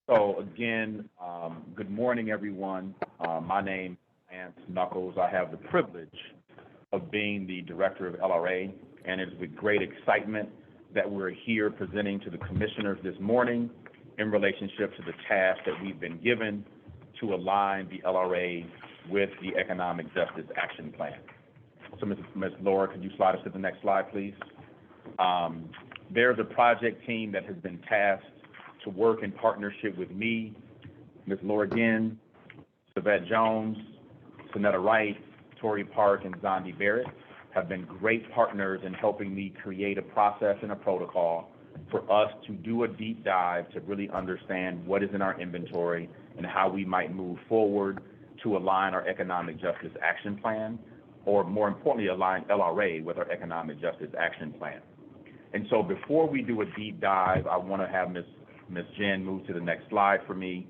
So again, good morning, everyone. My name is Lance Knuckles. I have the privilege of being the director of LRA, and it's with great excitement that we're here presenting to the commissioners this morning in relationship to the task that we've been given to align the LRA with the Economic Justice Action Plan. So Ms. Laura, could you slide us to the next slide, please? There's a project team that has been tasked to work in partnership with me, Ms. Laura Ginn, Savette Jones, Sonetta Wright, Tori Park, and Zondi Barrett have been great partners in helping me create a process and a protocol for us to do a deep dive to really understand what is in our inventory and how we might move forward to align our Economic Justice Action Plan, or more importantly, align LRA with our Economic Justice Action Plan. And so before we do a deep dive, I want to have Ms. Jen move to the next slide for me.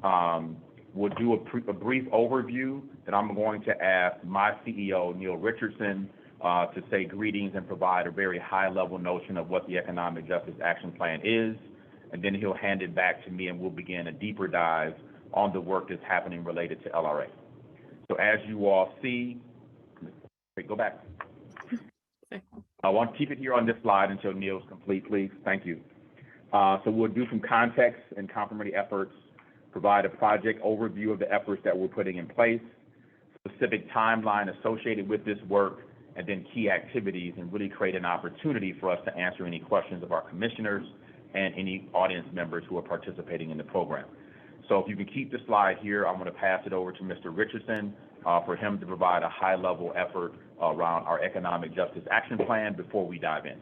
We'll do a brief overview, and I'm going to ask my CEO, Neil Richardson, to say greetings and provide a very high-level notion of what the Economic Justice Action Plan is, and then he'll hand it back to me, and we'll begin a deeper dive on the work that's happening related to LRA. So as you all see, go back. I want to keep it here on this slide until Neil's complete, please. Thank you. So we'll do some context and complementary efforts, provide a project overview of the efforts that we're putting in place, specific timeline associated with this work, and then key activities, and really create an opportunity for us to answer any questions of our commissioners and any audience members who are participating in the program. So if you can keep the slide here, I'm going to pass it over to Mr. Richardson for him to provide a high-level effort around our Economic Justice Action Plan before we dive in.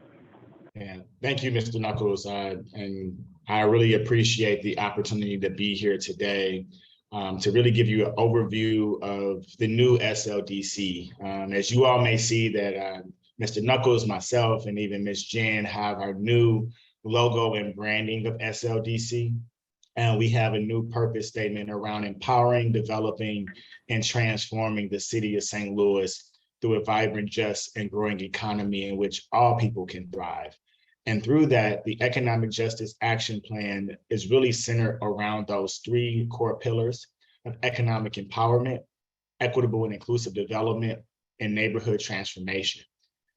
And thank you, Mr. Knuckles, and I really appreciate the opportunity to be here today to really give you an overview of the new SLDC. As you all may see that Mr. Knuckles, myself, and even Ms. Jen have our new logo and branding of SLDC. And we have a new purpose statement around empowering, developing, and transforming the city of St. Louis through a vibrant, just, and growing economy in which all people can thrive. And through that, the Economic Justice Action Plan is really centered around those three core pillars of economic empowerment, equitable and inclusive development, and neighborhood transformation.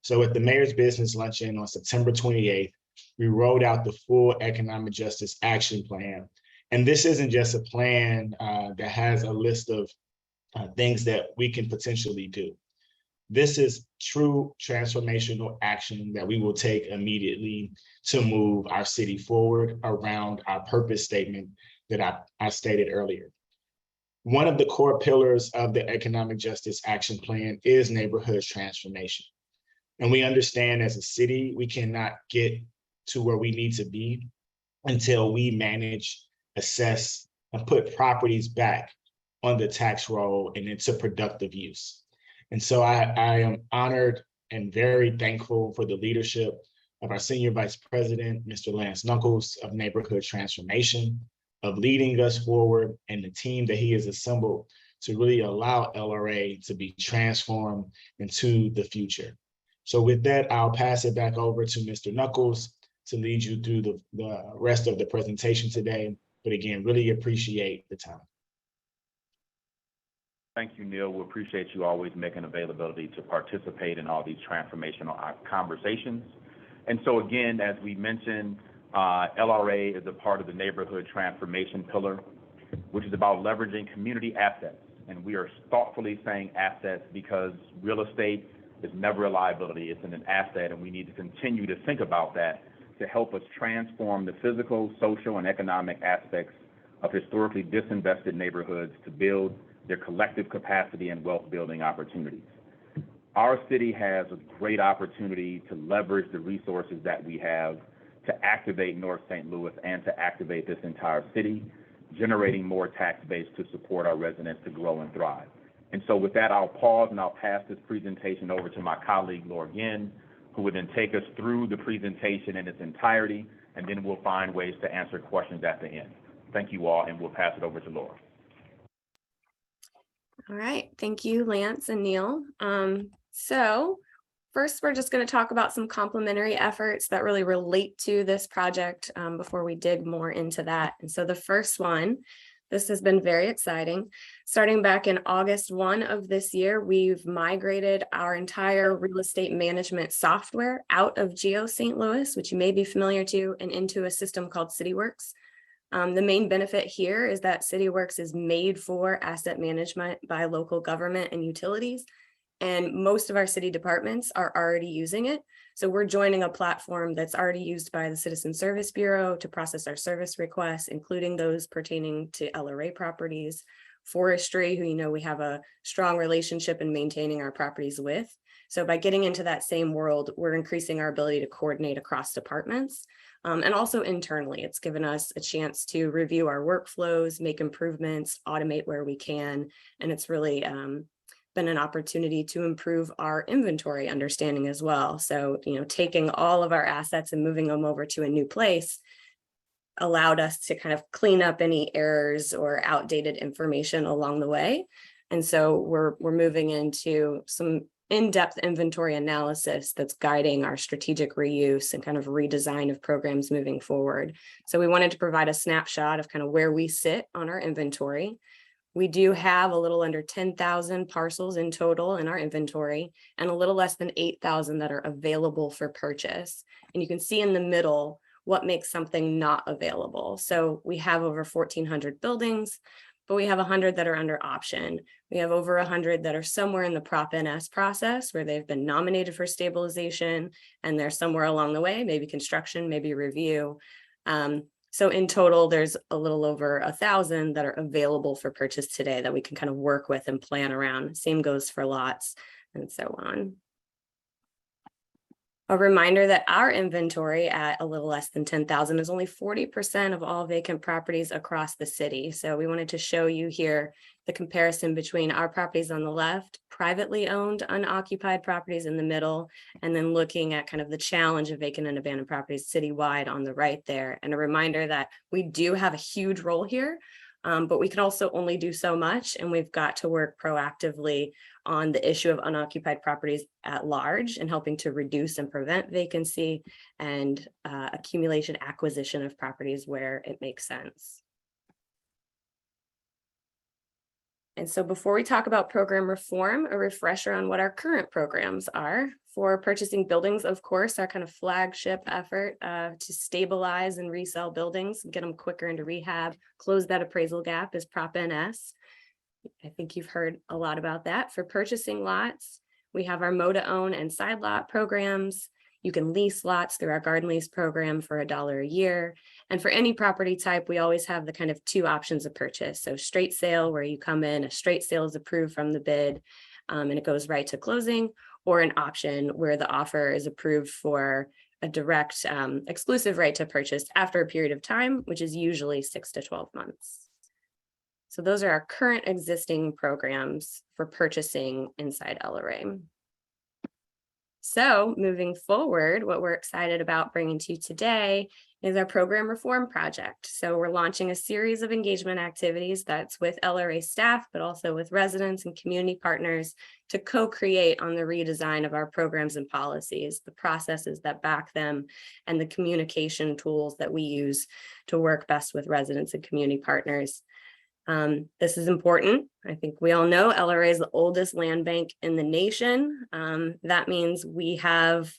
So at the Mayor's Business Luncheon on September 28th, we rolled out the full Economic Justice Action Plan. And this isn't just a plan that has a list of things that we can potentially do. This is true transformational action that we will take immediately to move our city forward around our purpose statement that I stated earlier. One of the core pillars of the Economic Justice Action Plan is neighborhood transformation. And we understand as a city, we cannot get to where we need to be until we manage, assess, and put properties back on the tax roll and into productive use. And so I am honored and very thankful for the leadership of our Senior Vice President, Mr. Lance Knuckles, of Neighborhood Transformation, of leading us forward, and the team that he has assembled to really allow LRA to be transformed into the future. So with that, I'll pass it back over to Mr. Knuckles to lead you through the rest of the presentation today. But again, really appreciate the time. Thank you, Neil. We appreciate you always making availability to participate in all these transformational conversations. And so again, as we mentioned, LRA is a part of the neighborhood transformation pillar, which is about leveraging community assets. And we are thoughtfully saying assets because real estate is never a liability, it's an asset, and we need to continue to think about that to help us transform the physical, social, and economic aspects of historically disinvested neighborhoods to build their collective capacity and wealth building opportunities. Our city has a great opportunity to leverage the resources that we have to activate North St. Louis and to activate this entire city, generating more tax base to support our residents to grow and thrive. And so with that, I'll pause and I'll pass this presentation over to my colleague, Laura Ginn, who will then take us through the presentation in its entirety, and then we'll find ways to answer questions at the end. Thank you all, and we'll pass it over to Laura. All right, thank you, Lance and Neil. So First, we're just going to talk about some complementary efforts that really relate to this project before we dig more into that. And so the first one, this has been very exciting. Starting back in August 1 of this year, we've migrated our entire real estate management software out of Geo St. Louis, which you may be familiar to, and into a system called CityWorks. The main benefit here is that CityWorks is made for asset management by local government and utilities. And most of our city departments are already using it. So we're joining a platform that's already used by the Citizen Service Bureau to process our service requests, including those pertaining to LRA properties, forestry, who we have a strong relationship in maintaining our properties with. So by getting into that same world, we're increasing our ability to coordinate across departments. And also internally, it's given us a chance to review our workflows, make improvements, automate where we can. And it's really been an opportunity to improve our inventory understanding as well. So, taking all of our assets and moving them over to a new place allowed us to kind of clean up any errors or outdated information along the way. And so we're moving into some in-depth inventory analysis that's guiding our strategic reuse and kind of redesign of programs moving forward. So we wanted to provide a snapshot of kind of where we sit on our inventory. We do have a little under 10,000 parcels in total in our inventory and a little less than 8,000 that are available for purchase. And you can see in the middle what makes something not available. So we have over 1,400 buildings, but we have 100 that are under option. We have over 100 that are somewhere in the Prop NS process where they've been nominated for stabilization and they're somewhere along the way, maybe construction, maybe review. So in total, there's a little over 1,000 that are available for purchase today that we can kind of work with and plan around. Same goes for lots and so on. A reminder that our inventory at a little less than 10,000 is only 40% of all vacant properties across the city. So we wanted to show you here the comparison between our properties on the left, privately owned unoccupied properties in the middle, and then looking at kind of the challenge of vacant and abandoned properties citywide on the right there. And a reminder that we do have a huge role here, but we can also only do so much, and we've got to work proactively on the issue of unoccupied properties at large and helping to reduce and prevent vacancy and accumulation acquisition of properties where it makes sense. And so before we talk about program reform, a refresher on what our current programs are. For purchasing buildings, of course, our kind of flagship effort to stabilize and resell buildings, get them quicker into rehab, close that appraisal gap is Prop NS. I think you've heard a lot about that. For purchasing lots, we have our mow-to-own and side lot programs. You can lease lots through our garden lease program for $1 a year. And for any property type, we always have the kind of two options of purchase. So straight sale, where you come in, a straight sale is approved from the bid and it goes right to closing, or an option where the offer is approved for a direct exclusive right to purchase after a period of time, which is usually 6 to 12 months. So those are our current existing programs for purchasing inside LRA. So moving forward, what we're excited about bringing to you today is our program reform project. So we're launching a series of engagement activities that's with LRA staff, but also with residents and community partners to co-create on the redesign of our programs and policies, the processes that back them, and the communication tools that we use to work best with residents and community partners. This is important. I think we all know LRA is the oldest land bank in the nation. That means we have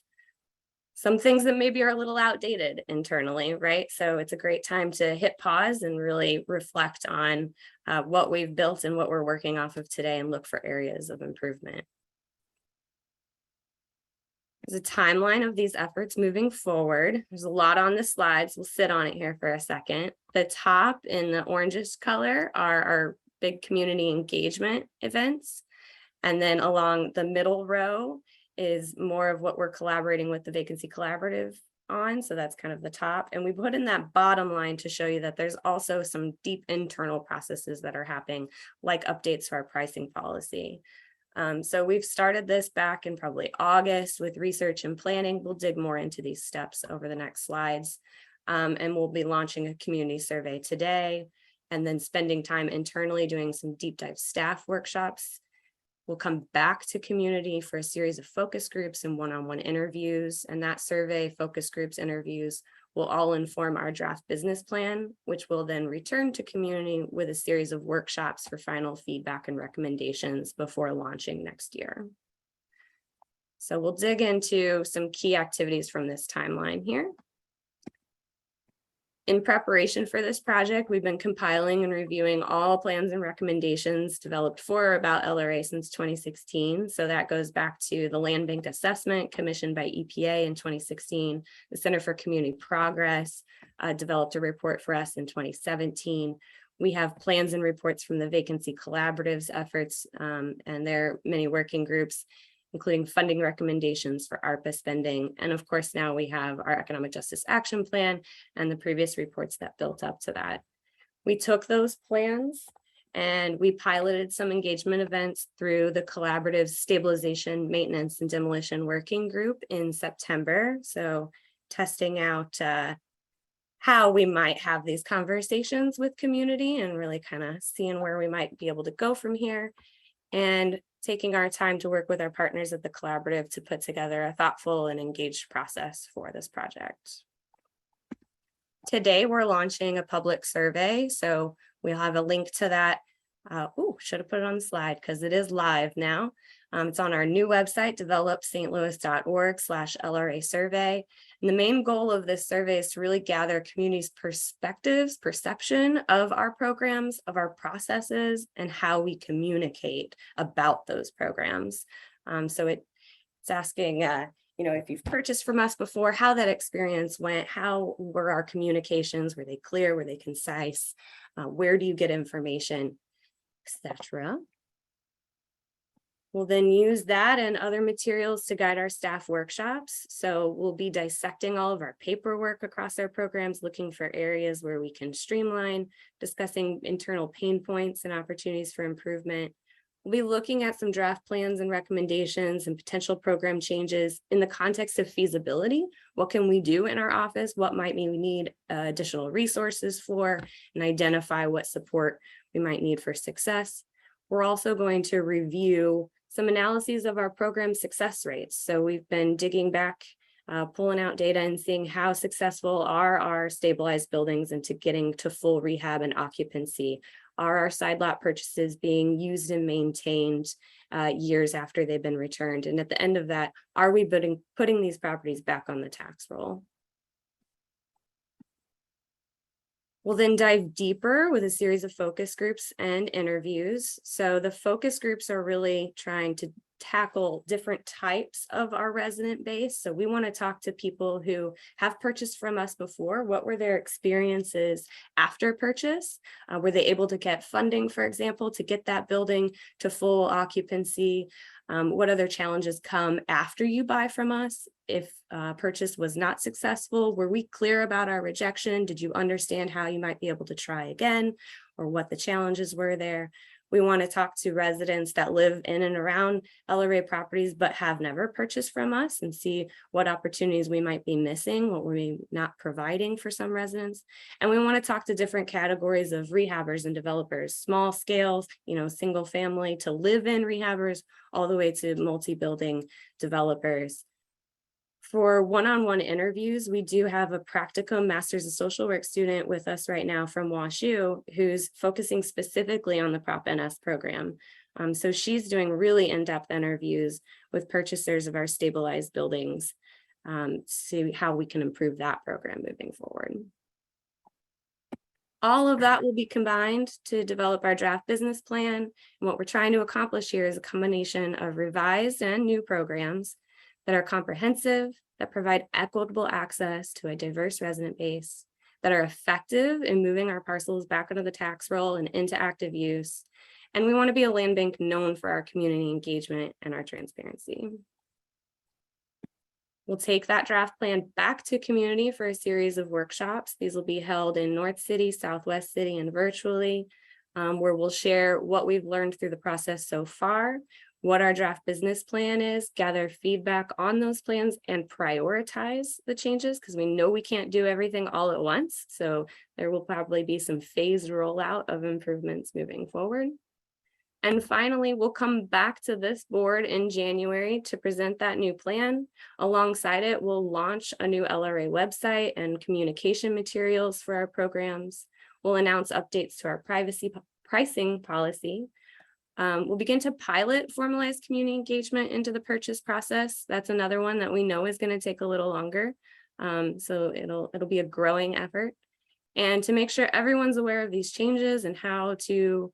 some things that maybe are a little outdated internally, right? So it's a great time to hit pause and really reflect on what we've built and what we're working off of today and look for areas of improvement. There's a timeline of these efforts moving forward. There's a lot on the slides. We'll sit on it here for a second. The top in the orangish color are our big community engagement events. And then along the middle row is more of what we're collaborating with the Vacancy Collaborative on. So that's kind of the top. And we put in that bottom line to show you that there's also some deep internal processes that are happening, like updates to our pricing policy. So we've started this back in probably August with research and planning. We'll dig more into these steps over the next slides. And we'll be launching a community survey today and then spending time internally doing some deep dive staff workshops. We'll come back to community for a series of focus groups and one-on-one interviews, and that survey, focus groups, interviews will all inform our draft business plan, which will then return to community with a series of workshops for final feedback and recommendations before launching next year. So we'll dig into some key activities from this timeline here. In preparation for this project, we've been compiling and reviewing all plans and recommendations developed for or about LRA since 2016. So that goes back to the Land Bank Assessment commissioned by EPA in 2016. The Center for Community Progress developed a report for us in 2017. We have plans and reports from the Vacancy Collaborative's efforts, and there are many working groups, including funding recommendations for ARPA spending. And of course, now we have our Economic Justice Action Plan and the previous reports that built up to that. We took those plans and we piloted some engagement events through the Collaborative Stabilization, Maintenance, and Demolition Working Group in September. So testing out how we might have these conversations with community and really kind of seeing where we might be able to go from here. And taking our time to work with our partners at the collaborative to put together a thoughtful and engaged process for this project. Today, we're launching a public survey, so we'll have a link to that. Should have put it on the slide because it is live now. It's on our new website, developstlouis.org/LRA survey. And the main goal of this survey is to really gather community's perspectives, perception of our programs, of our processes, and how we communicate about those programs. So it's asking, if you've purchased from us before, how that experience went, how were our communications, were they clear, were they concise, where do you get information, etc. We'll then use that and other materials to guide our staff workshops. So we'll be dissecting all of our paperwork across our programs, looking for areas where we can streamline, discussing internal pain points and opportunities for improvement. We'll be looking at some draft plans and recommendations and potential program changes in the context of feasibility. What can we do in our office? What might we need additional resources for, and identify what support we might need for success. We're also going to review some analyses of our program success rates. So we've been digging back, pulling out data and seeing how successful are our stabilized buildings into getting to full rehab and occupancy. Are our side lot purchases being used and maintained years after they've been returned? And at the end of that, are we putting these properties back on the tax roll? We'll then dive deeper with a series of focus groups and interviews. So the focus groups are really trying to tackle different types of our resident base. So we want to talk to people who have purchased from us before. What were their experiences after purchase? Were they able to get funding, for example, to get that building to full occupancy? What other challenges come after you buy from us? If purchase was not successful, were we clear about our rejection? Did you understand how you might be able to try again, or what the challenges were there? We want to talk to residents that live in and around LRA properties but have never purchased from us and see what opportunities we might be missing, what we're not providing for some residents. And we want to talk to different categories of rehabbers and developers, small scales, single family to live in rehabbers, all the way to multi-building developers. For one-on-one interviews, we do have a practicum Master's of Social Work student with us right now from WashU who's focusing specifically on the Prop NS program. So she's doing really in-depth interviews with purchasers of our stabilized buildings, see how we can improve that program moving forward. All of that will be combined to develop our draft business plan. And what we're trying to accomplish here is a combination of revised and new programs that are comprehensive, that provide equitable access to a diverse resident base, that are effective in moving our parcels back into the tax roll and into active use. And we want to be a land bank known for our community engagement and our transparency. We'll take that draft plan back to community for a series of workshops. These will be held in North City, Southwest City, and virtually, where we'll share what we've learned through the process so far, what our draft business plan is, gather feedback on those plans, and prioritize the changes, because we know we can't do everything all at once. So there will probably be some phased rollout of improvements moving forward. And finally, we'll come back to this board in January to present that new plan. Alongside it, we'll launch a new LRA website and communication materials for our programs. We'll announce updates to our pricing policy. We'll begin to pilot formalized community engagement into the purchase process. That's another one that we know is going to take a little longer. So it'll be a growing effort. And to make sure everyone's aware of these changes and how to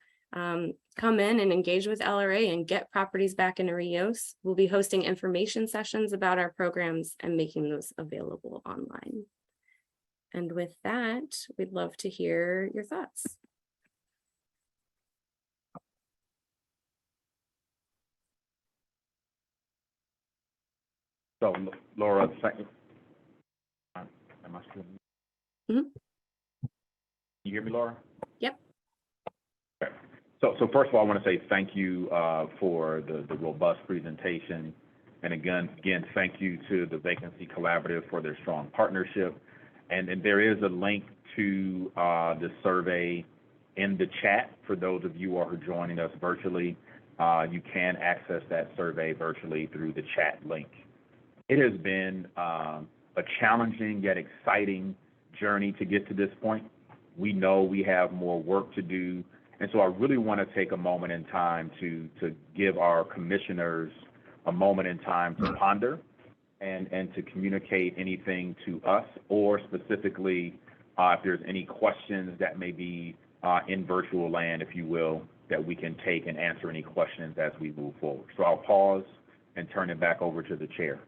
come in and engage with LRA and get properties back into reuse, we'll be hosting information sessions about our programs and making those available online. And with that, we'd love to hear your thoughts. So Laura, second. Am I still? Mhm. You hear me, Laura? Yep. Okay. So first of all, I want to say thank you for the robust presentation. And again, thank you to the Vacancy Collaborative for their strong partnership. And there is a link to the survey in the chat for those of you who are joining us virtually. You can access that survey virtually through the chat link. It has been a challenging yet exciting journey to get to this point. We know we have more work to do. And so I really want to take a moment in time to give our commissioners a moment in time to ponder and to communicate anything to us, or specifically if there's any questions that may be in virtual land, if you will, that we can take and answer any questions as we move forward. So I'll pause and turn it back over to the chair.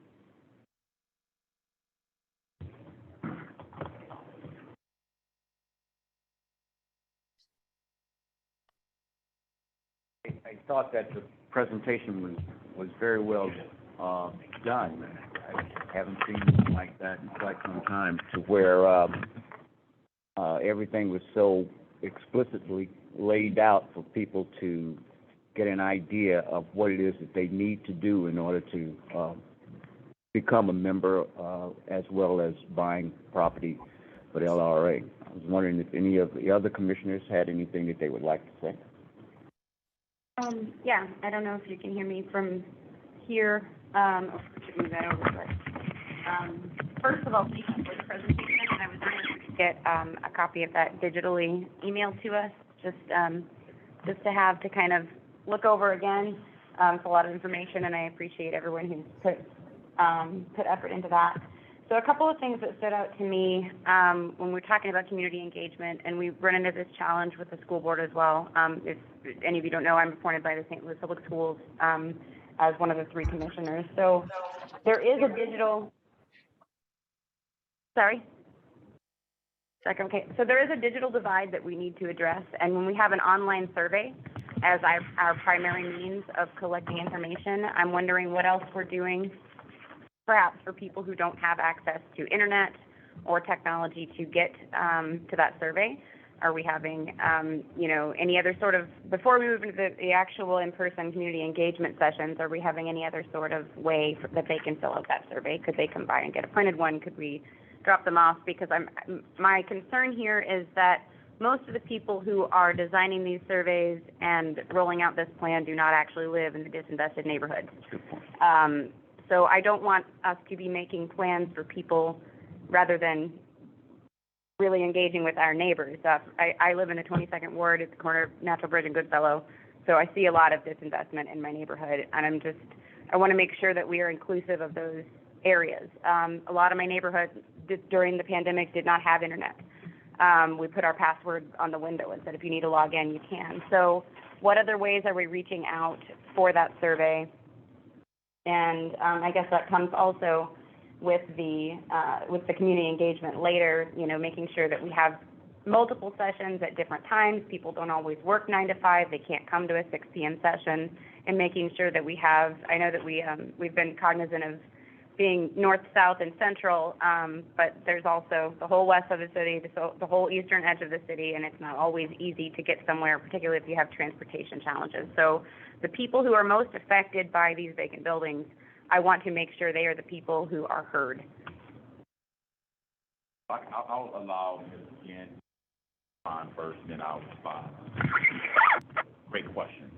I thought that the presentation was very well done. I haven't seen anything like that in quite some time, to where everything was so explicitly laid out for people to get an idea of what it is that they need to do in order to become a member, as well as buying property for the LRA. I was wondering if any of the other commissioners had anything that they would like to say. Yeah, I don't know if you can hear me from here. Move that over. But, first of all, thank you for the presentation. I was wondering if we could get a copy of that digitally emailed to us, just to have to kind of look over again. It's a lot of information, and I appreciate everyone who's put effort into that. So a couple of things that stood out to me when we're talking about community engagement, and we run into this challenge with the school board as well. If any of you don't know, I'm appointed by the St. Louis Public Schools as one of the 3 commissioners. So there is a digital, okay. So there is a digital divide that we need to address, and when we have an online survey as our primary means of collecting information, I'm wondering what else we're doing perhaps for people who don't have access to internet or technology to get to that survey. Are we having, any other sort of, before we move into the actual in-person community engagement sessions, are we having any other sort of way that they can fill out that survey? Could they come by and get a printed one? Could we drop them off? Because my concern here is that most of the people who are designing these surveys and rolling out this plan do not actually live in the disinvested neighborhoods. So I don't want us to be making plans for people rather than really engaging with our neighbors. I live in the 22nd Ward at the corner of Natural Bridge and Goodfellow, so I see a lot of disinvestment in my neighborhood, and I want to make sure that we are inclusive of those areas. A lot of my neighborhoods during the pandemic did not have internet. We put our password on the window and said, if you need to log in, you can. So what other ways are we reaching out for that survey? And I guess that comes also with the community engagement later, making sure that we have multiple sessions at different times. People don't always work 9 to 5. They can't come to a 6 p.m. session, and making sure that we have, I know that we've been cognizant of being north, south, and central, but there's also the whole west of the city, the whole eastern edge of the city, and it's not always easy to get somewhere, particularly if you have transportation challenges. So the people who are most affected by these vacant buildings, I want to make sure they are the people who are heard. I'll allow Ms. Yen to respond first, then I'll respond. Great question.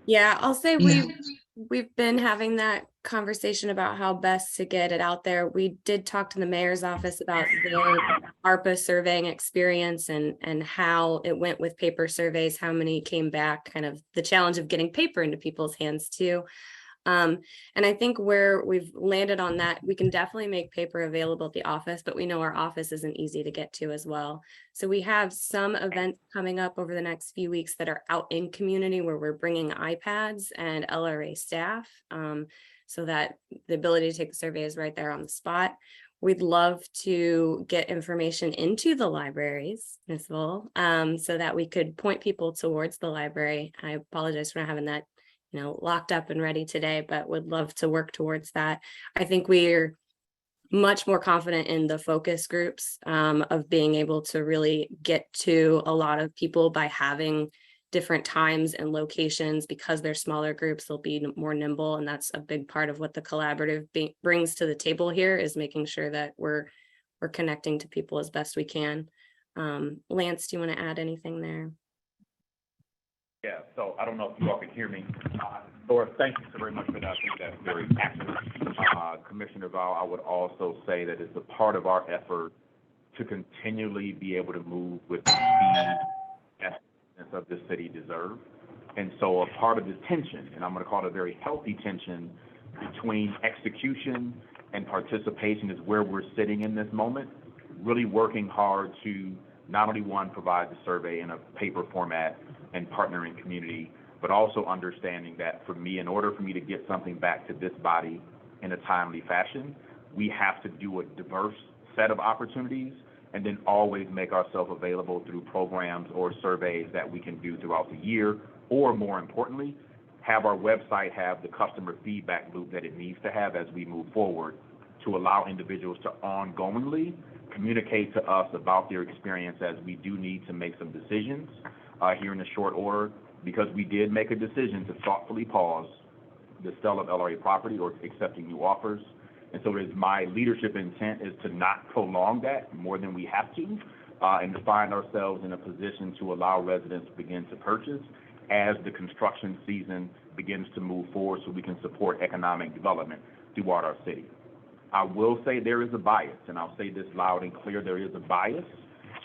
Yeah, I'll say we've been having that conversation about how best to get it out there. We did talk to the mayor's office about their ARPA surveying experience and how it went with paper surveys, how many came back, kind of the challenge of getting paper into people's hands too. And I think where we've landed on that, we can definitely make paper available at the office, but we know our office isn't easy to get to as well. So we have some events coming up over the next few weeks that are out in community where we're bringing iPads and LRA staff, so that the ability to take the survey is right there on the spot. We'd love to get information into the libraries as well, so that we could point people towards the library. I apologize for not having that locked up and ready today, but would love to work towards that. I think we're much more confident in the focus groups, of being able to really get to a lot of people by having different times and locations. Because they're smaller groups, they'll be more nimble, and that's a big part of what the collaborative brings to the table here, is making sure that we're connecting to people as best we can. Lance, do you want to add anything there? Yeah, so I don't know if you all can hear me. Laura, thank you so very much for that. I think that's very accurate. Commissioner Val, I would also say that it's a part of our effort to continually be able to move with the speed that of the city deserve. And so a part of the tension, and I'm going to call it a very healthy tension, between execution and participation is where we're sitting in this moment, really working hard to not only, one, provide the survey in a paper format and partnering community, but also understanding that for me, in order for me to get something back to this body in a timely fashion, we have to do a diverse set of opportunities and then always make ourselves available through programs or surveys that we can do throughout the year, or more importantly, have our website have the customer feedback loop that it needs to have as we move forward, to allow individuals to ongoingly communicate to us about their experience, as we do need to make some decisions here in the short order, because we did make a decision to thoughtfully pause the sale of LRA property or accepting new offers. And so it is my leadership intent is to not prolong that more than we have to, and to find ourselves in a position to allow residents to begin to purchase as the construction season begins to move forward, so we can support economic development throughout our city. I will say there is a bias, and I'll say this loud and clear, there is a bias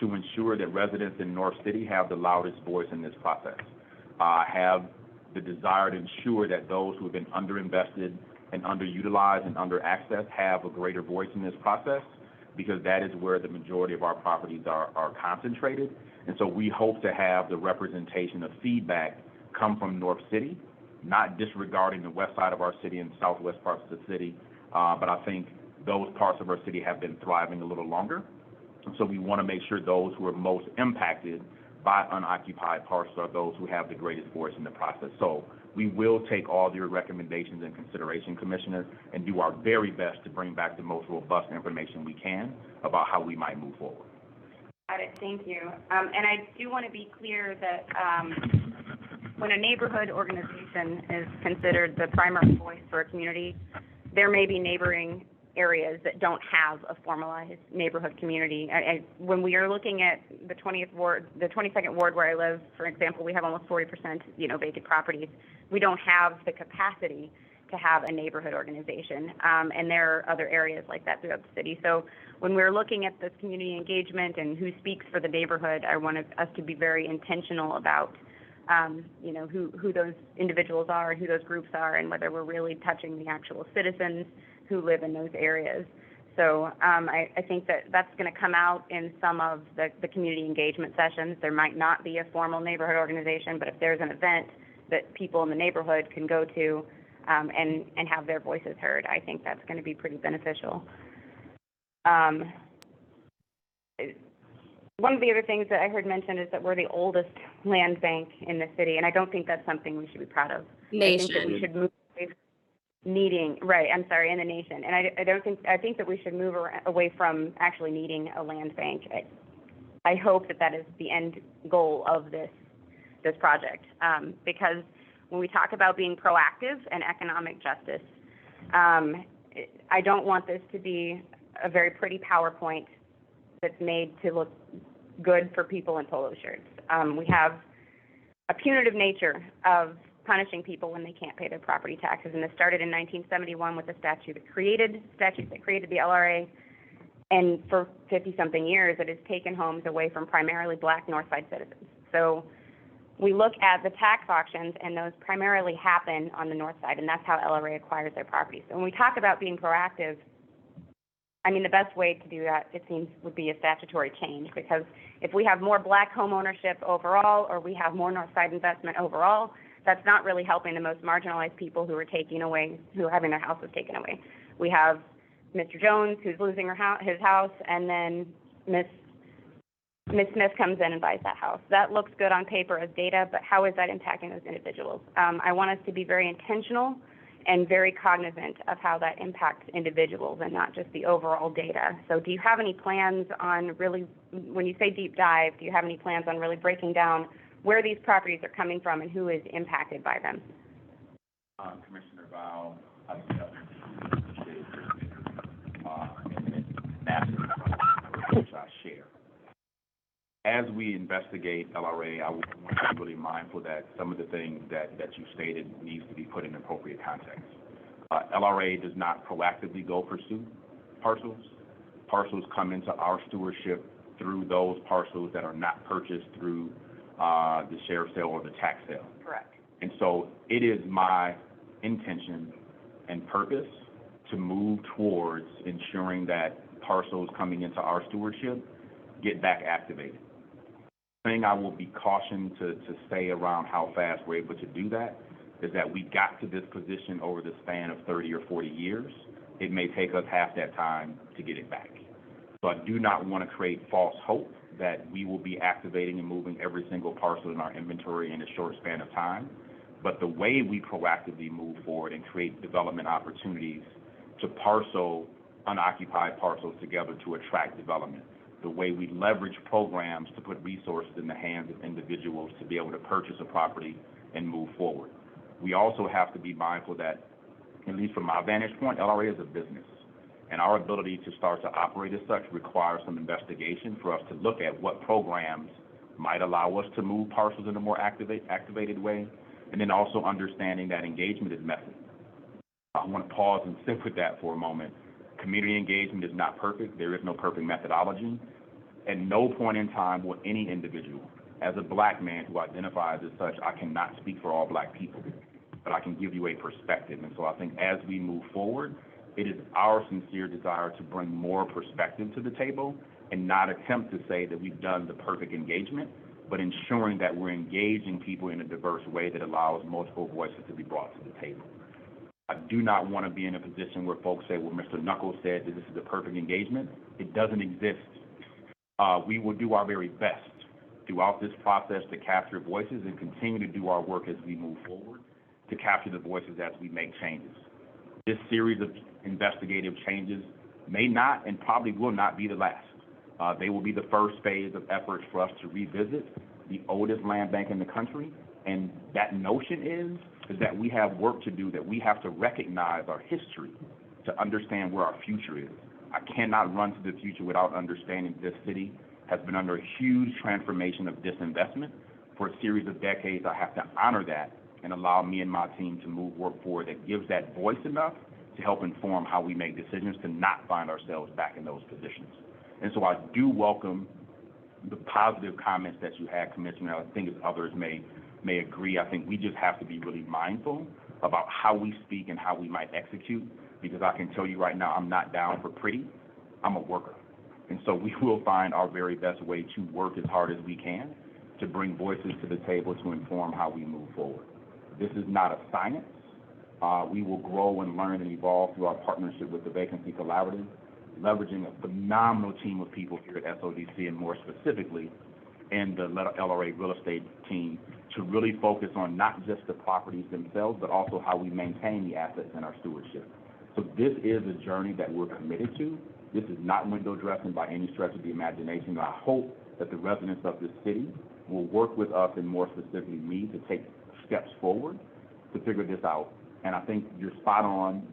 to ensure that residents in North City have the loudest voice in this process, have the desire to ensure that those who have been underinvested and underutilized and underaccessed have a greater voice in this process, because that is where the majority of our properties are concentrated. And so we hope to have the representation of feedback come from North City, not disregarding the west side of our city and southwest parts of the city, but I think those parts of our city have been thriving a little longer. And so we want to make sure those who are most impacted by unoccupied parcels are those who have the greatest voice in the process. So we will take all your recommendations in consideration, Commissioner, and do our very best to bring back the most robust information we can about how we might move forward. Got it, thank you. And I do want to be clear that when a neighborhood organization is considered the primary voice for a community, there may be neighboring areas that don't have a formalized neighborhood community. When we are looking at the 20th ward, the 22nd ward where I live, for example, we have almost 40%, vacant properties. We don't have the capacity to have a neighborhood organization, and there are other areas like that throughout the city. So when we're looking at this community engagement and who speaks for the neighborhood, I want us to be very intentional about, who those individuals are, who those groups are, and whether we're really touching the actual citizens who live in those areas. So I think that's going to come out in some of the community engagement sessions. There might not be a formal neighborhood organization, but if there's an event that people in the neighborhood can go to and have their voices heard, I think that's going to be pretty beneficial. One of the other things that I heard mentioned is that we're the oldest land bank in the city, and I don't think that's something we should be proud of. Nation. I think that we should move away in the nation. And I think that we should move away from actually needing a land bank. I hope that is the end goal of this project, because when we talk about being proactive and economic justice, I don't want this to be a very pretty PowerPoint that's made to look good for people in polo shirts. We have a punitive nature of punishing people when they can't pay their property taxes. And this started in 1971 with the statute that created the LRA. And for 50-something years, it has taken homes away from primarily Black North Side citizens. So we look at the tax auctions, and those primarily happen on the North Side, and that's how LRA acquires their properties. So when we talk about being proactive, I mean, the best way to do that, it seems, would be a statutory change, because if we have more Black home ownership overall, or we have more North Side investment overall, that's not really helping the most marginalized people who are having their houses taken away. We have Mr. Jones, who's losing his house, and then Miss Smith comes in and buys that house. That looks good on paper as data, but how is that impacting those individuals? I want us to be very intentional and very cognizant of how that impacts individuals and not just the overall data. So do you have any plans on really, when you say deep dive, do you have any plans on really breaking down where these properties are coming from and who is impacted by them? Commissioner Val, I which I share. As we investigate LRA, I want to be really mindful that some of the things that you stated needs to be put in appropriate context. LRA does not proactively go pursue parcels. Parcels come into our stewardship through those parcels that are not purchased through the sheriff sale or the tax sale. Correct. And so it is my intention and purpose to move towards ensuring that parcels coming into our stewardship get back activated. The thing I will be cautioned to say around how fast we're able to do that is that we got to this position over the span of 30 or 40 years. It may take us half that time to get it back. So I do not want to create false hope that we will be activating and moving every single parcel in our inventory in a short span of time. But the way we proactively move forward and create development opportunities to parcel unoccupied parcels together to attract development, the way we leverage programs to put resources in the hands of individuals to be able to purchase a property and move forward. We also have to be mindful that, at least from my vantage point, LRA is a business, and our ability to start to operate as such requires some investigation for us to look at what programs might allow us to move parcels in a more activated way, and then also understanding that engagement is messy. I want to pause and sit with that for a moment. Community engagement is not perfect. There is no perfect methodology. At no point in time will any individual, as a Black man who identifies as such, I cannot speak for all Black people, but I can give you a perspective. And so I think as we move forward, it is our sincere desire to bring more perspective to the table and not attempt to say that we've done the perfect engagement, but ensuring that we're engaging people in a diverse way that allows multiple voices to be brought to the table. I do not want to be in a position where folks say, well, Mr. Knuckles said that this is a perfect engagement. It doesn't exist. We will do our very best throughout this process to capture voices and continue to do our work as we move forward to capture the voices as we make changes. This series of investigative changes may not and probably will not be the last. They will be the first phase of efforts for us to revisit the oldest land bank in the country. And that notion is that we have work to do, that we have to recognize our history to understand where our future is. I cannot run to the future without understanding this city has been under a huge transformation of disinvestment for a series of decades. I have to honor that and allow me and my team to move work forward that gives that voice enough to help inform how we make decisions to not find ourselves back in those positions. And so I do welcome the positive comments that you had, Commissioner. I think as others may agree, I think we just have to be really mindful about how we speak and how we might execute, because I can tell you right now, I'm not down for pretty. I'm a worker. And so we will find our very best way to work as hard as we can to bring voices to the table to inform how we move forward. This is not a science. We will grow and learn and evolve through our partnership with the Vacancy Collaborative, leveraging a phenomenal team of people here at SLDC and more specifically in the LRA real estate team to really focus on not just the properties themselves, but also how we maintain the assets in our stewardship. So this is a journey that we're committed to. This is not window dressing by any stretch of the imagination. I hope that the residents of this city will work with us, and more specifically me, to take steps forward to figure this out. And I think you're spot on.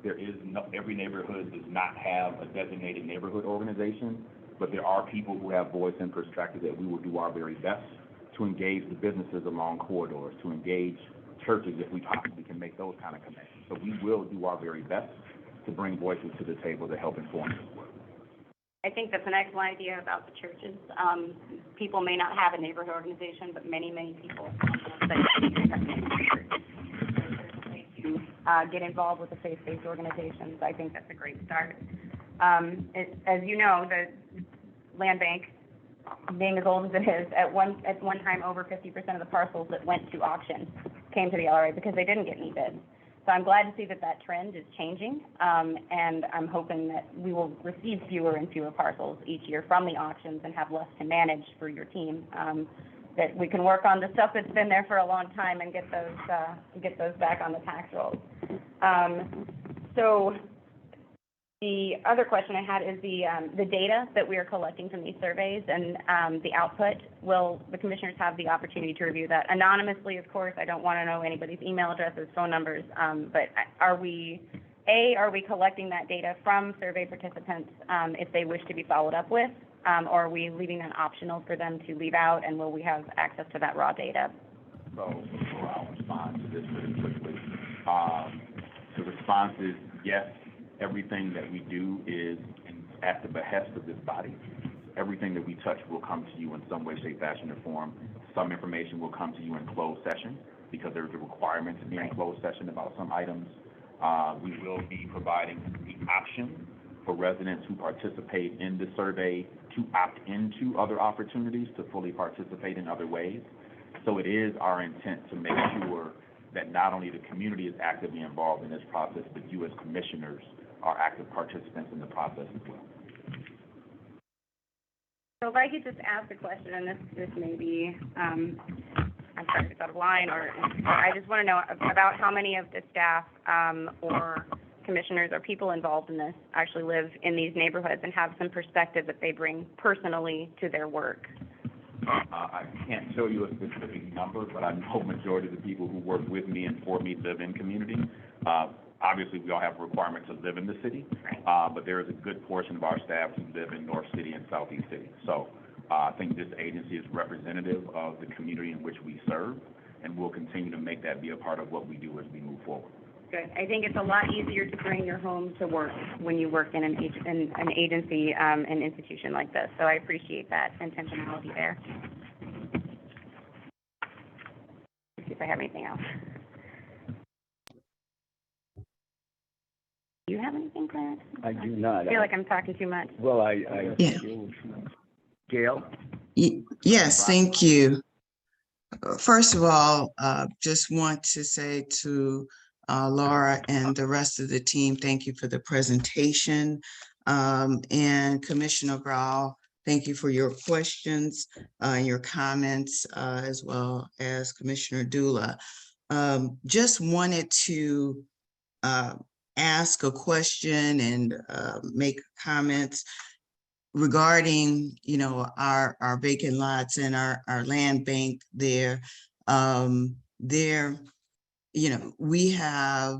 Every neighborhood does not have a designated neighborhood organization, but there are people who have voice and perspective that we will do our very best to engage the businesses along corridors, to engage churches if we possibly can make those kind of connections. So we will do our very best to bring voices to the table to help inform this work. I think that's an excellent idea about the churches. People may not have a neighborhood organization, but many, many people get involved with the faith-based organizations. I think that's a great start. As you know, the land bank, being as old as it is, at one time over 50% of the parcels that went to auction came to the LRA because they didn't get any bids. So I'm glad to see that that trend is changing, and I'm hoping that we will receive fewer and fewer parcels each year from the auctions and have less to manage for your team. That we can work on the stuff that's been there for a long time and get those back on the tax rolls. So the other question I had is the data that we are collecting from these surveys and the output. Will the commissioners have the opportunity to review that anonymously? Of course, I don't want to know anybody's email addresses, phone numbers, but are we collecting that data from survey participants if they wish to be followed up with, or are we leaving that optional for them to leave out, and will we have access to that raw data? So I'll respond to this really quickly. The response is yes. Everything that we do is at the behest of this body. Everything that we touch will come to you in some way, shape, fashion, or form. Some information will come to you in closed session because there's a requirement to be in closed session about some items. We will be providing the option for residents who participate in the survey to opt into other opportunities to fully participate in other ways. So it is our intent to make sure that not only the community is actively involved in this process, but you as commissioners are active participants in the process as well. So if I could just ask a question, and this may be, I'm sorry if it's out of line, or I just want to know about how many of the staff or commissioners or people involved in this actually live in these neighborhoods and have some perspective that they bring personally to their work. I can't show you a specific number, but I know majority of the people who work with me and for me live in community. Obviously, we all have a requirement to live in the city, but there is a good portion of our staff who live in North City and Southeast City. So I think this agency is representative of the community in which we serve, and we'll continue to make that be a part of what we do as we move forward. Good. I think it's a lot easier to bring your home to work when you work in an agency, an institution like this. So I appreciate that intentionality there. Let's see if I have anything else. Do you have anything, Clarence? I do not. I feel like I'm talking too much. Well, Yeah. Gail? Yes, thank you. First of all, just want to say to Laura and the rest of the team, thank you for the presentation. And Commissioner Grau, thank you for your questions and your comments, as well as Commissioner Dula. Just wanted to ask a question and make comments regarding, you know, our vacant lots and our land bank there. You know, we have,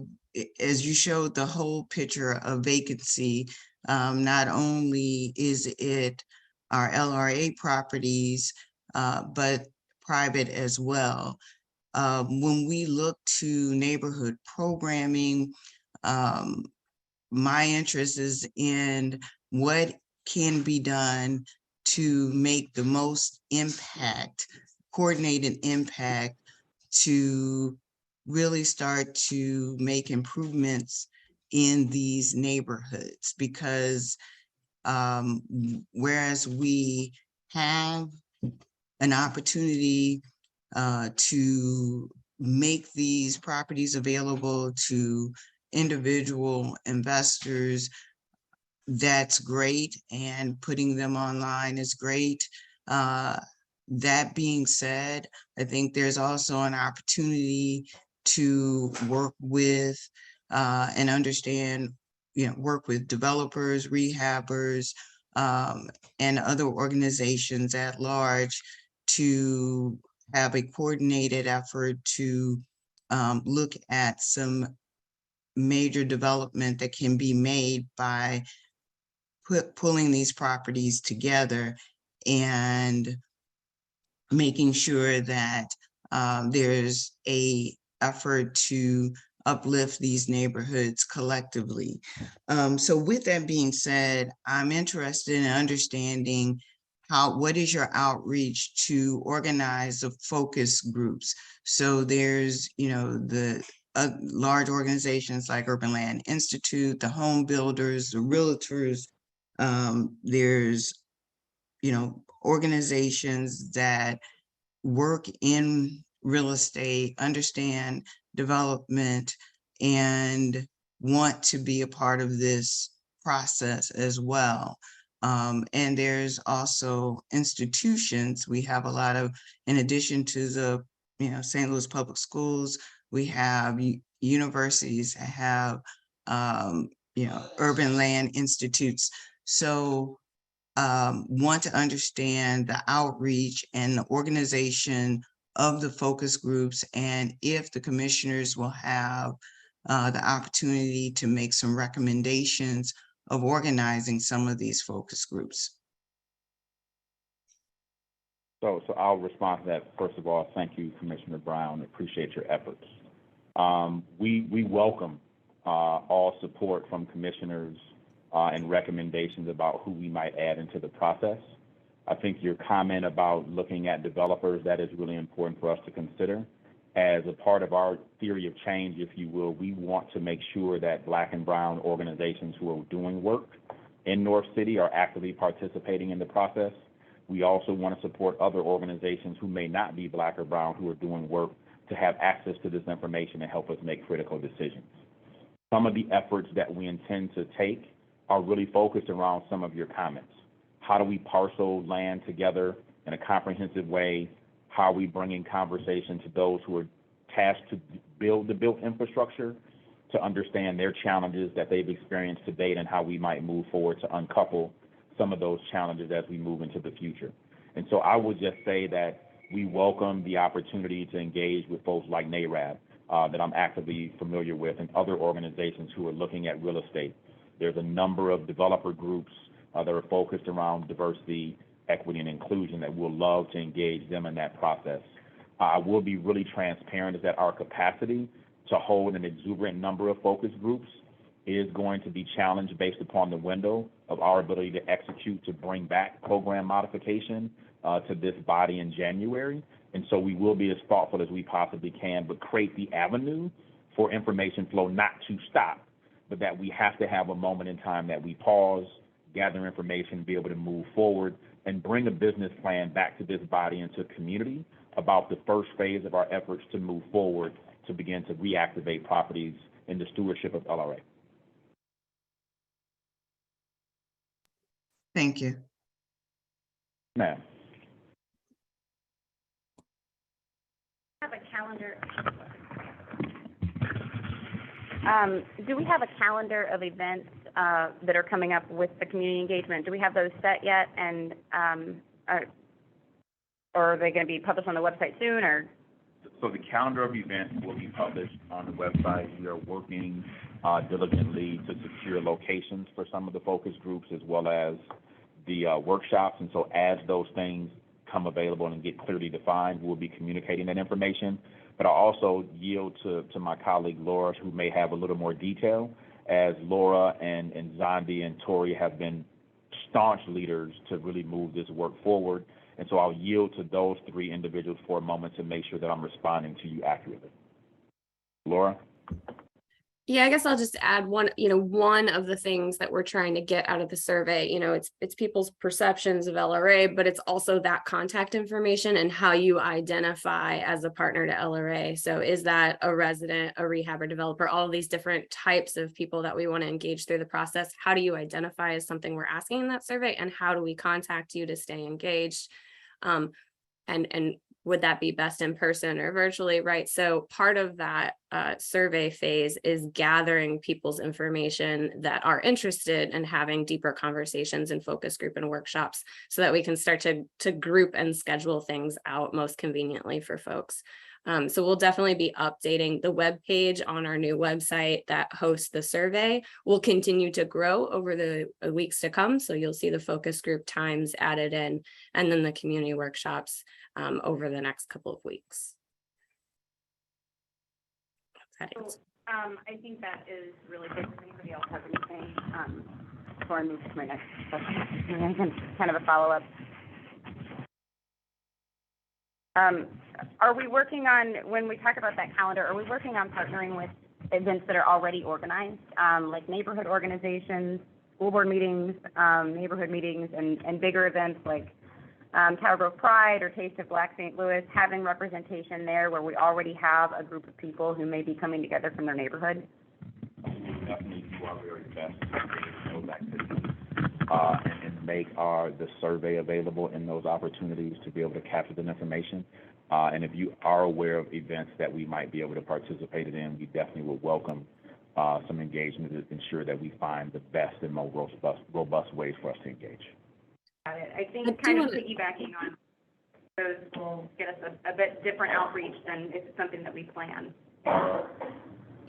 as you showed the whole picture of vacancy, not only is it our LRA properties, but private as well. When we look to neighborhood programming, my interest is in what can be done to make the most impact, coordinated impact, to really start to make improvements in these neighborhoods. Because whereas we have an opportunity to make these properties available to individual investors, that's great, and putting them online is great. That being said, I think there's also an opportunity to work with and understand, you know, work with developers, rehabbers, and other organizations at large to have a coordinated effort to look at some major development that can be made by pulling these properties together and making sure that there's a effort to uplift these neighborhoods collectively. So with that being said, I'm interested in understanding what is your outreach to organize the focus groups? So there's, the large organizations like Urban Land Institute, the home builders, the realtors. There's, organizations that work in real estate, understand development, and want to be a part of this process as well. And there's also institutions. We have a lot of, in addition to the, St. Louis Public Schools, we have universities that have, urban land institutes. So want to understand the outreach and the organization of the focus groups, and if the commissioners will have the opportunity to make some recommendations of organizing some of these focus groups. So I'll respond to that. First of all, thank you, Commissioner Brown. Appreciate your efforts. We welcome all support from commissioners and recommendations about who we might add into the process. I think your comment about looking at developers, that is really important for us to consider. As a part of our theory of change, if you will, we want to make sure that Black and brown organizations who are doing work in North City are actively participating in the process. We also want to support other organizations who may not be Black or brown who are doing work to have access to this information and help us make critical decisions. Some of the efforts that we intend to take are really focused around some of your comments. How do we parcel land together in a comprehensive way? How are we bringing conversation to those who are tasked to build the built infrastructure to understand their challenges that they've experienced to date and how we might move forward to uncouple some of those challenges as we move into the future. And so I would just say that we welcome the opportunity to engage with folks like NARAB that I'm actively familiar with, and other organizations who are looking at real estate. There's a number of developer groups that are focused around diversity, equity, and inclusion that we'll love to engage them in that process. I will be really transparent is that our capacity to hold an exuberant number of focus groups is going to be challenged based upon the window of our ability to execute to bring back program modification to this body in January. And so we will be as thoughtful as we possibly can, but create the avenue for information flow not to stop, but that we have to have a moment in time that we pause, gather information, be able to move forward, and bring a business plan back to this body and to community about the first phase of our efforts to move forward to begin to reactivate properties in the stewardship of LRA. Thank you. Ma'am. Have a calendar. Do we have a calendar of events that are coming up with the community engagement? Do we have those set yet? And or are they going to be published on the website soon? Or So the calendar of events will be published on the website. We are working diligently to secure locations for some of the focus groups as well as the workshops. And so as those things come available and get clearly defined, we'll be communicating that information. But I'll also yield to my colleague Laura, who may have a little more detail, as Laura and Zandi and Tori have been staunch leaders to really move this work forward. And so I'll yield to those three individuals for a moment to make sure that I'm responding to you accurately. Laura? Yeah, I guess I'll just add one of the things that we're trying to get out of the survey, it's people's perceptions of LRA, but it's also that contact information and how you identify as a partner to LRA. So is that a resident, a rehab, or developer, all of these different types of people that we want to engage through the process? How do you identify as something we're asking in that survey, and how do we contact you to stay engaged? And would that be best in person or virtually, right? So part of that survey phase is gathering people's information that are interested in having deeper conversations and focus group and workshops so that we can start to group and schedule things out most conveniently for folks. So we'll definitely be updating the webpage on our new website that hosts the survey. Will continue to grow over the weeks to come. So you'll see the focus group times added in, and then the community workshops over the next couple of weeks. That answer. I think that is really good. Does anybody else have anything, before I move to my next question? Kind of a follow-up. Are we working on, when we talk about that calendar, are we working on partnering with events that are already organized, like neighborhood organizations, school board meetings, neighborhood meetings, and bigger events like Tower Grove Pride or Taste of Black St. Louis, having representation there where we already have a group of people who may be coming together from their neighborhood? Definitely do our very best in those activities, and make the survey available in those opportunities to be able to capture the information. And if you are aware of events that we might be able to participate in, we definitely would welcome some engagement to ensure that we find the best and most robust ways for us to engage. Got it. I think kind of piggybacking on those will get us a bit different outreach than if it's something that we plan.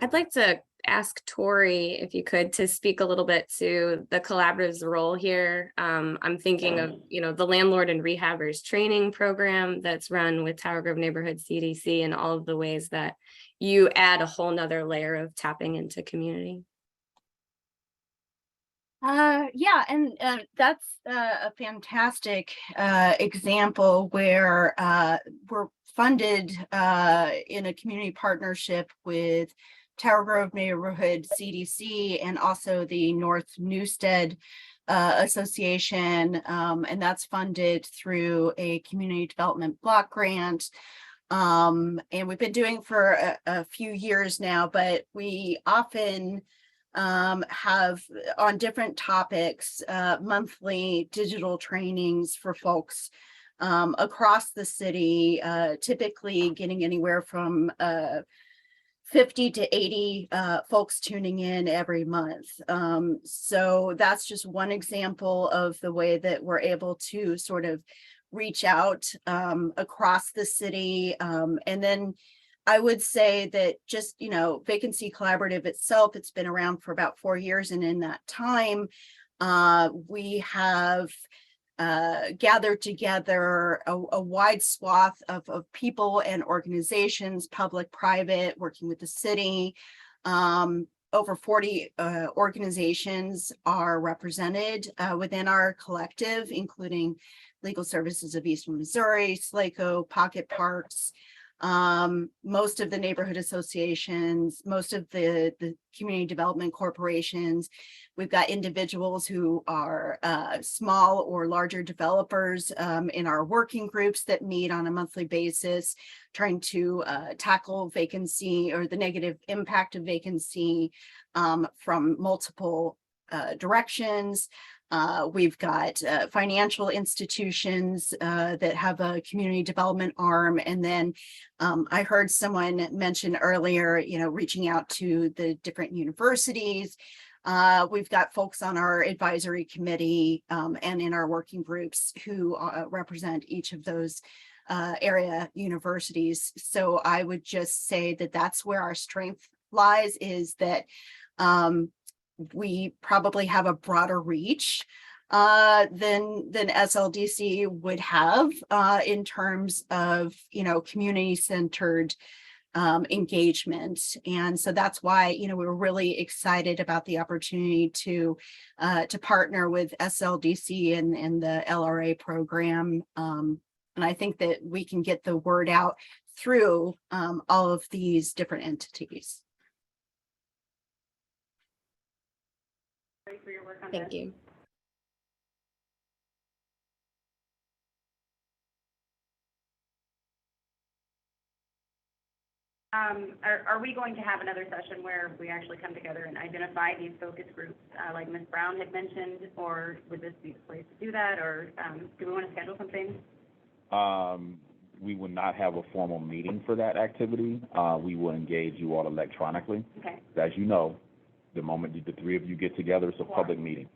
I'd like to ask Tori, if you could, to speak a little bit to the collaborative's role here. I'm thinking of, the landlord and rehabbers training program that's run with Tower Grove Neighborhood CDC and all of the ways that you add a whole nother layer of tapping into community. Yeah, and that's a fantastic example where we're funded in a community partnership with Tower Grove Neighborhood CDC and also the North Newstead Association, and that's funded through a community development block grant. And we've been doing for a few years now, but we often have on different topics monthly digital trainings for folks across the city, typically getting anywhere from 50 to 80 folks tuning in every month. So that's just one example of the way that we're able to sort of reach out across the city. And then I would say that just, Vacancy Collaborative itself, it's been around for about 4 years. And in that time, we have gathered together a wide swath of people and organizations, public, private, working with the city. Over 40 organizations are represented within our collective, including Legal Services of Eastern Missouri, SLACO, Pocket Parks, most of the neighborhood associations, most of the community development corporations. We've got individuals who are small or larger developers in our working groups that meet on a monthly basis, trying to tackle vacancy or the negative impact of vacancy from multiple directions. We've got financial institutions that have a community development arm. And then I heard someone mention earlier, reaching out to the different universities. We've got folks on our advisory committee and in our working groups who represent each of those area universities. So I would just say that that's where our strength lies, is that we probably have a broader reach than SLDC would have in terms of community-centered engagement. And so that's why we were really excited about the opportunity to partner with SLDC and the LRA program. And I think that we can get the word out through all of these different entities. For your work on Thank this. you. Are we going to have another session where we actually come together and identify these focus groups, like Ms. Brown had mentioned, or would this be the place to do that, or do we want to schedule something? We will not have a formal meeting for that activity. We will engage you all electronically. Okay. As you know, the moment the three of you get together, it's a public meeting.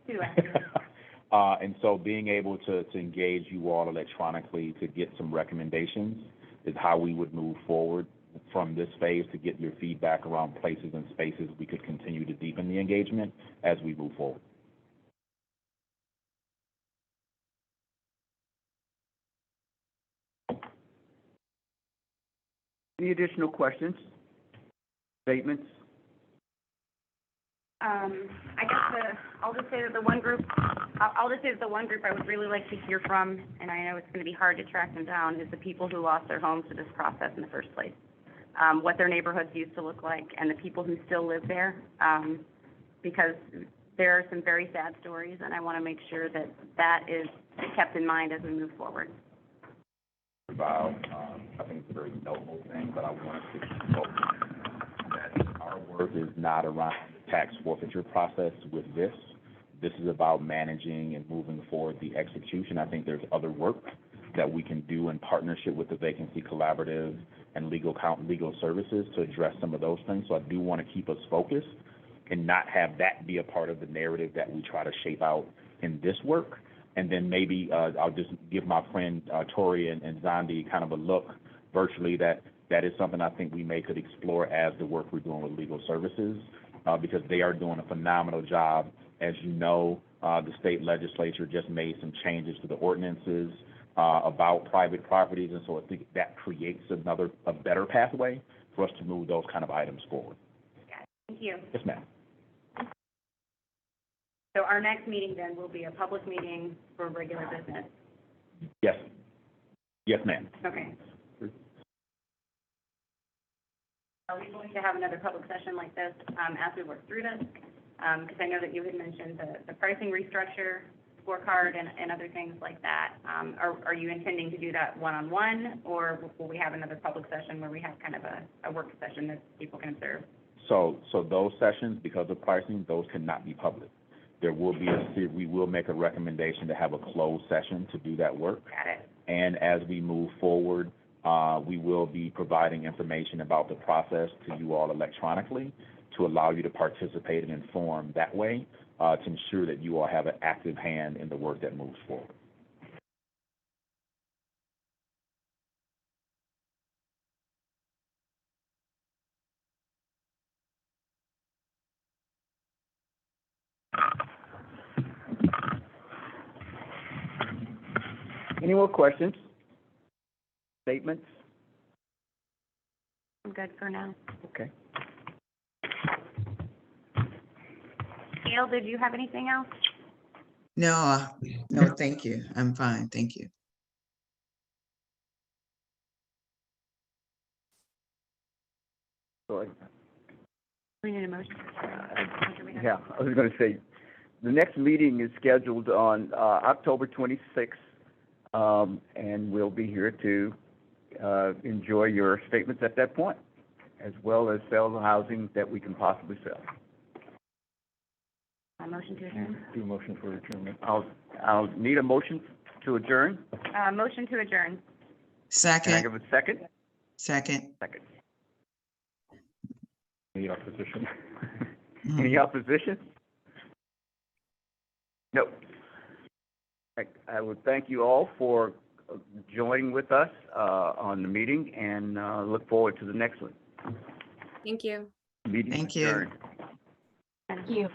And so being able to engage you all electronically to get some recommendations is how we would move forward from this phase, to get your feedback around places and spaces we could continue to deepen the engagement as we move forward. Any additional questions? Statements? I guess I'll just say that the one group I would really like to hear from, and I know it's gonna be hard to track them down, is the people who lost their homes to this process in the first place. What their neighborhoods used to look like and the people who still live there, because there are some very sad stories, and I wanna make sure that that is kept in mind as we move forward. About, I think it's a very noble thing, but I want to focus that our work is not around the tax forfeiture process with this. This is about managing and moving forward the execution. I think there's other work that we can do in partnership with the Vacancy Collaborative and legal services to address some of those things. So I do want to keep us focused and not have that be a part of the narrative that we try to shape out in this work. And then maybe I'll just give my friend Tori and Zandi kind of a look virtually that is something I think we could explore as the work we're doing with legal services, because they are doing a phenomenal job. As you know, the state legislature just made some changes to the ordinances about private properties, and so I think that creates a better pathway for us to move those kind of items forward. Okay, thank you. Yes, ma'am. So our next meeting then will be a public meeting for regular business. Yes. Yes, ma'am. Okay. Are we going to have another public session like this as we work through this? Because I know that you had mentioned the pricing restructure, scorecard, and other things like that. Are you intending to do that one-on-one, or will we have another public session where we have kind of a work session that people can observe? So those sessions, because of pricing, those cannot be public. There will be we will make a recommendation to have a closed session to do that work. Got it. And as we move forward, we will be providing information about the process to you all electronically to allow you to participate and inform that way, to ensure that you all have an active hand in the work that moves forward. Any more questions? Statements? I'm good for now. Okay. Gail, did you have anything else? No, no, thank you. I'm fine. Thank you. So, We need a motion. yeah, I was going to say, the next meeting is scheduled on October 26th, and we'll be here to enjoy your statements at that point, as well as sell the housing that we can possibly sell. A motion to adjourn. Do a motion for adjournment. I'll need a motion to adjourn. Motion to adjourn. Can I Second, give a second? second. Second. Any opposition? Any opposition? No. I would thank you all for joining with us on the meeting, and look forward to the next one. Thank you. Meeting Thank you. adjourned. Thank you.